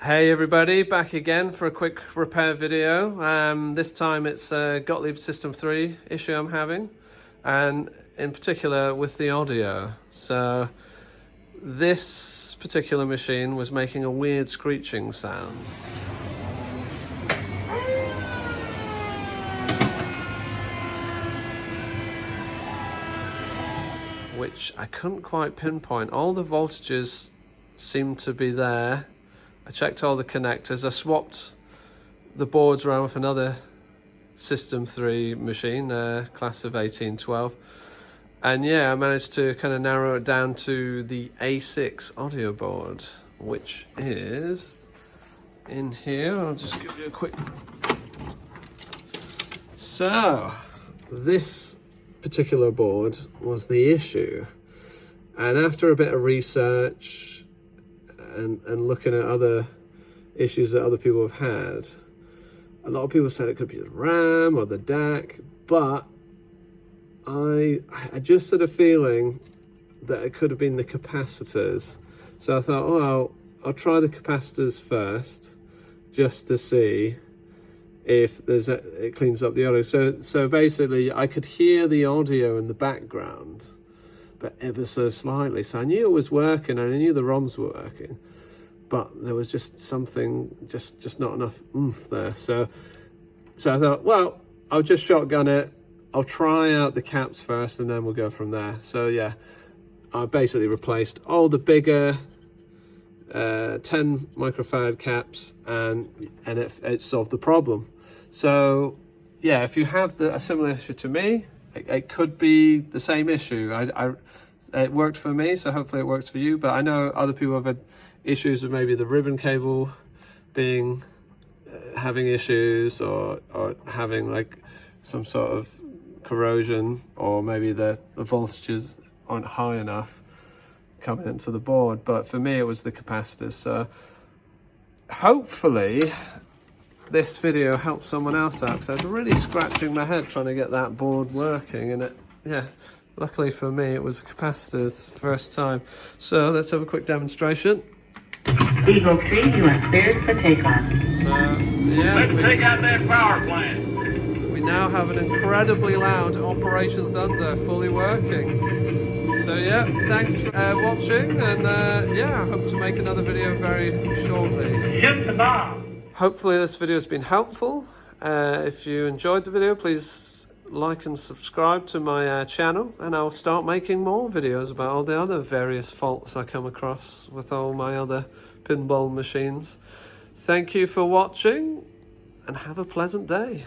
Hey everybody, back again for a quick repair video. This time it's a Gottlieb System 3 issue I'm having, and in particular with the audio. So this particular machine was making a weird screeching sound. Which I couldn't quite pinpoint. All the voltages seemed to be there. I checked all the connectors. I swapped the boards around with another System 3 machine, class of 1812. And yeah, I managed to kind of narrow it down to the A6 audio board, which is in here. I'll just give you a quick... So, this particular board was the issue. And after a bit of research, and looking at other issues that other people have had, a lot of people said it could be the RAM or the DAC, but I just had a feeling that it could have been the capacitors. So I thought, oh, I'll try the capacitors first, just to see if it cleans up the audio. So basically, I could hear the audio in the background, but ever so slightly. So I knew it was working, and I knew the ROMs were working, but there was just something, just not enough oomph there. So I thought, well, I'll just shotgun it. I'll try out the caps first, and then we'll go from there. So yeah, I basically replaced all the bigger 10 microfarad caps, and it solved the problem. So yeah, if you have a similar issue to me, it could be the same issue. It worked for me, so hopefully it works for you. But I know other people have had issues with maybe the ribbon cable being having issues, or having like some sort of corrosion, or maybe the voltages aren't high enough coming into the board. But for me, it was the capacitors. So hopefully this video helps someone else out, because I was really scratching my head trying to get that board working, and luckily for me it was capacitors first time. So let's have a quick demonstration. Eagle 3, you are cleared for takeoff. So yeah, let's take out that power plant. We now have an incredibly loud Operation Thunder fully working. So yeah, thanks for watching, and yeah, I hope to make another video very shortly. Shoot the bomb. Hopefully this video has been helpful. If you enjoyed the video, please like and subscribe to my channel, and I'll start making more videos about all the other various faults I come across with all my other pinball machines. Thank you for watching, and have a pleasant day.